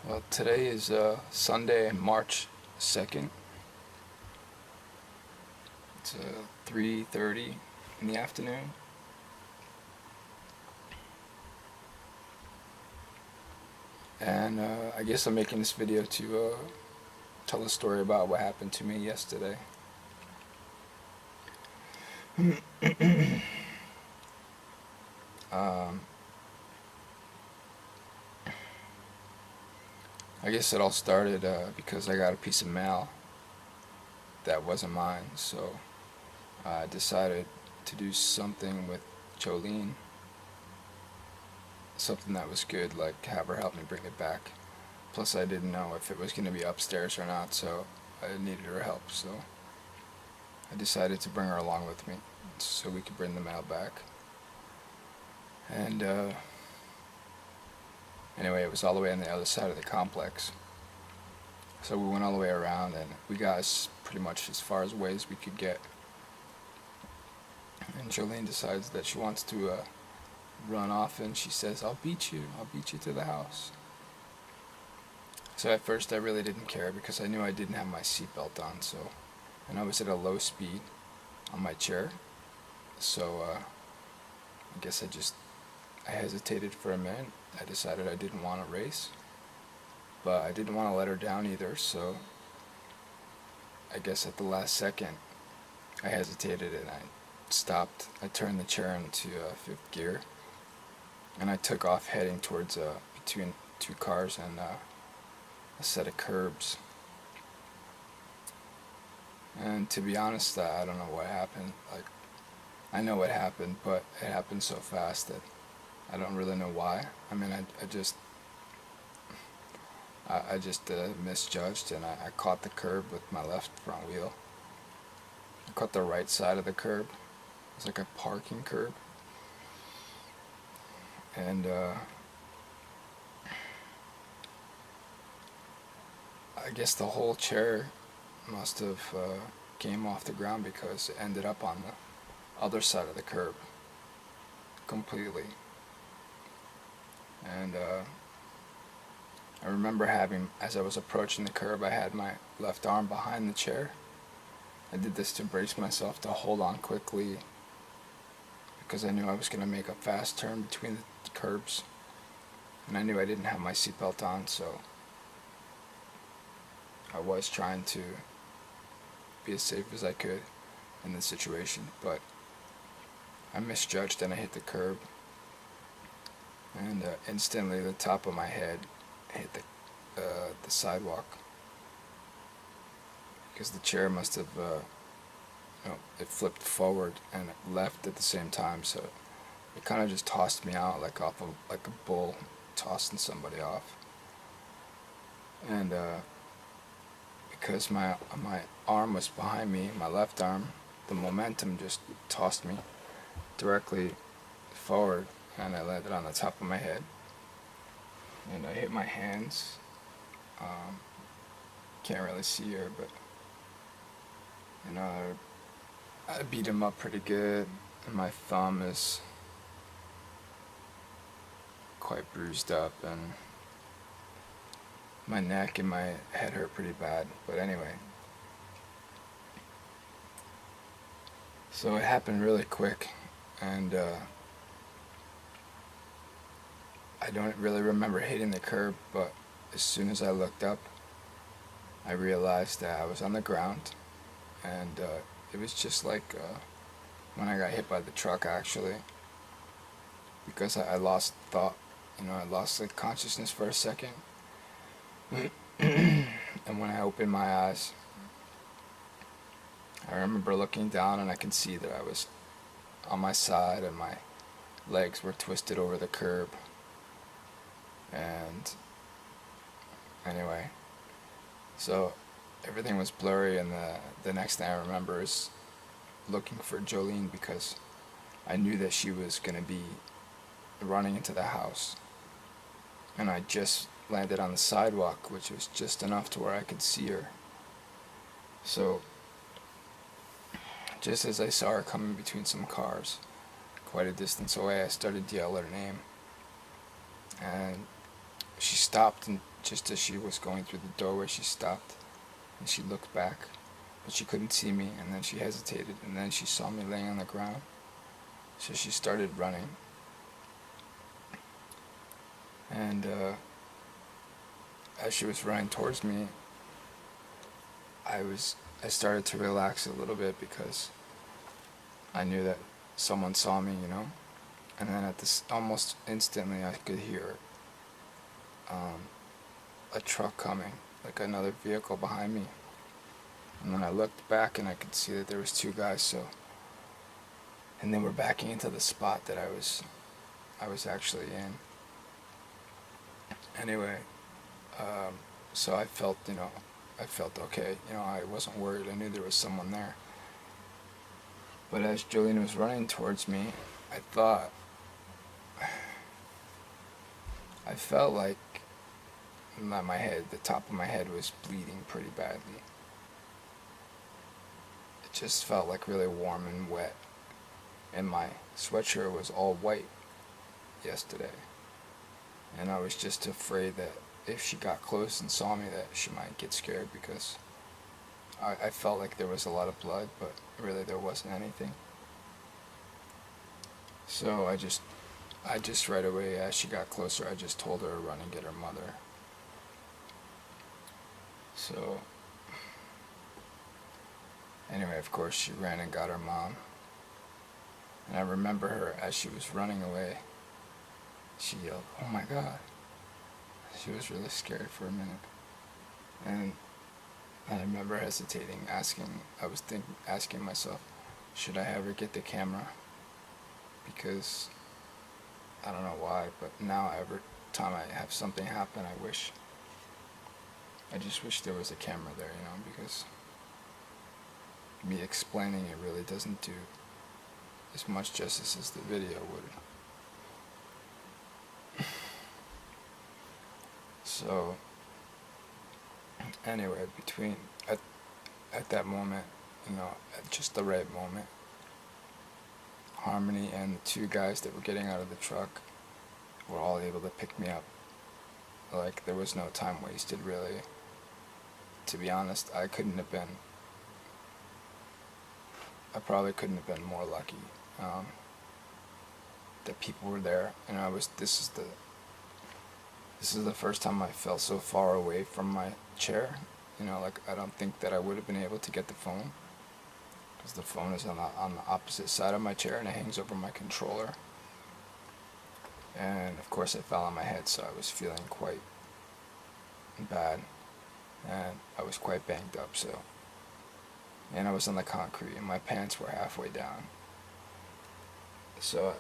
Well, today is Sunday, March 2nd. It's 3:30 in the afternoon. And I guess I'm making this video to tell a story about what happened to me yesterday. um, I guess it all started because I got a piece of mail that wasn't mine, so I decided to do something with Jolene, something that was good, like have her help me bring it back. Plus, I didn't know if it was going to be upstairs or not, so I needed her help. So I decided to bring her along with me so we could bring the mail back. And anyway, it was all the way on the other side of the complex. So we went all the way around, and we got pretty much as far away as we could get. And Jolene decides that she wants to run off, and she says, I'll beat you to the house. So at first I really didn't care because I knew I didn't have my seatbelt on, and I was at a low speed on my chair. So I guess I hesitated for a minute. I decided I didn't want to race, but I didn't want to let her down either, so I guess at the last second I hesitated and I stopped. I turned the chair into fifth gear and I took off heading towards between two cars and a set of curbs. And to be honest, I don't know what happened. Like, I know what happened, but it happened so fast that I don't really know why. I mean, I just misjudged, and I caught the curb with my left front wheel. I caught the right side of the curb. It was like a parking curb. And I guess the whole chair must have came off the ground because it ended up on the other side of the curb completely. And I remember as I was approaching the curb, I had my left arm behind the chair. I did this to brace myself to hold on quickly because I knew I was going to make a fast turn between the curbs, and I knew I didn't have my seatbelt on, so I was trying to be as safe as I could in this situation, but I misjudged and I hit the curb, and instantly the top of my head hit the sidewalk because the chair must have it flipped forward and it left at the same time, so it kind of just tossed me out like a bull tossing somebody off. And because my arm was behind me, my left arm, the momentum just tossed me directly forward, and I landed on the top of my head, and I hit my hands. Can't really see here, but I beat him up pretty good, and my thumb is quite bruised up, and my neck and my head hurt pretty bad. But anyway, so it happened really quick, and I don't really remember hitting the curb, but as soon as I looked up, I realized that I was on the ground, and it was just like when I got hit by the truck, actually, because I lost thought. I lost like consciousness for a second. And when I opened my eyes, I remember looking down and I could see that I was on my side and my legs were twisted over the curb. And anyway, so everything was blurry, and the next thing I remember is looking for Jolene because I knew that she was going to be running into the house. And I just landed on the sidewalk, which was just enough to where I could see her. So just as I saw her coming between some cars, quite a distance away, I started to yell her name. And she stopped and just as she was going through the doorway, she stopped and she looked back, but she couldn't see me, and then she hesitated, and then she saw me laying on the ground, so she started running. And as she was running towards me, I started to relax a little bit because I knew that someone saw me, And then almost instantly, I could hear a truck coming, like another vehicle behind me. And then I looked back and I could see that there was two guys. And they were backing into the spot that I was actually in. Anyway, so I felt okay. I wasn't worried. I knew there was someone there. But as Jolene was running towards me, I felt like my head, the top of my head was bleeding pretty badly. It just felt like really warm and wet. And my sweatshirt was all white yesterday. And I was just afraid that if she got close and saw me that she might get scared, because I felt like there was a lot of blood, but really there wasn't anything. So I just right away, as she got closer, I just told her to run and get her mother. So anyway, of course, she ran and got her mom. And I remember her, as she was running away, she yelled, "Oh my God." She was really scared for a minute. And I remember hesitating, asking myself, should I have her get the camera? Because I don't know why, but now every time I have something happen, I just wish there was a camera there, because me explaining it really doesn't do as much justice as the video would. So anyway, at that moment, at just the right moment, Harmony and the two guys that were getting out of the truck were all able to pick me up. Like, there was no time wasted, really. To be honest, I probably couldn't have been more lucky that people were there. And this is the first time I felt so far away from my chair. I don't think that I would have been able to get the phone, because the phone is on the opposite side of my chair and it hangs over my controller. And of course I fell on my head, so I was feeling quite bad, and I was quite banged up. And I was on the concrete and my pants were halfway down. So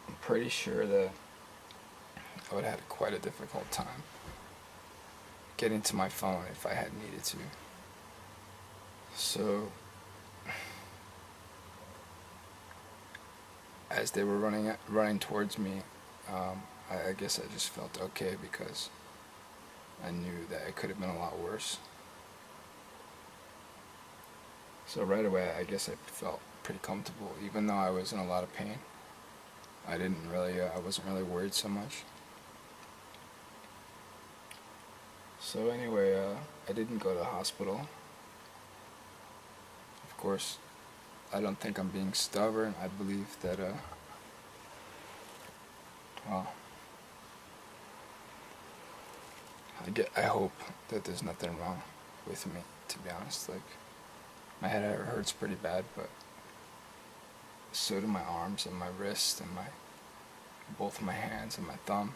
I'm pretty sure that I would have had quite a difficult time getting to my phone if I had needed to. So as they were running towards me, I guess I just felt okay, because I knew that it could have been a lot worse. So right away, I guess I felt pretty comfortable, even though I was in a lot of pain. I wasn't really worried so much. So anyway, I didn't go to the hospital. Of course, I don't think I'm being stubborn. I believe that, I hope that there's nothing wrong with me, to be honest. Like, my head hurts pretty bad, but so do my arms and my wrists and both my hands and my thumb,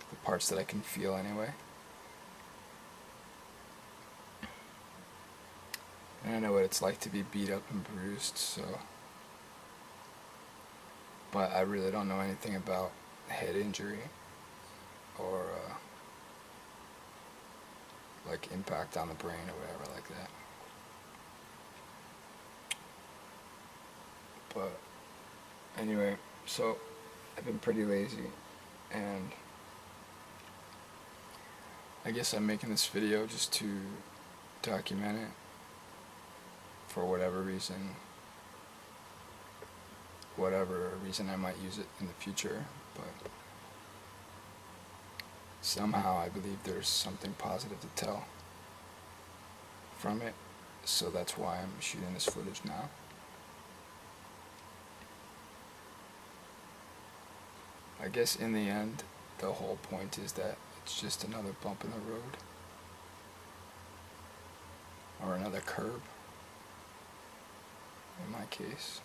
the parts that I can feel anyway. And I know what it's like to be beat up and bruised, but I really don't know anything about head injury or like impact on the brain or whatever like that. But anyway, so I've been pretty lazy, and I guess I'm making this video just to document it for whatever reason I might use it in the future. But somehow I believe there's something positive to tell from it, so that's why I'm shooting this footage now. I guess in the end, the whole point is that it's just another bump in the road, or another curb, in my case.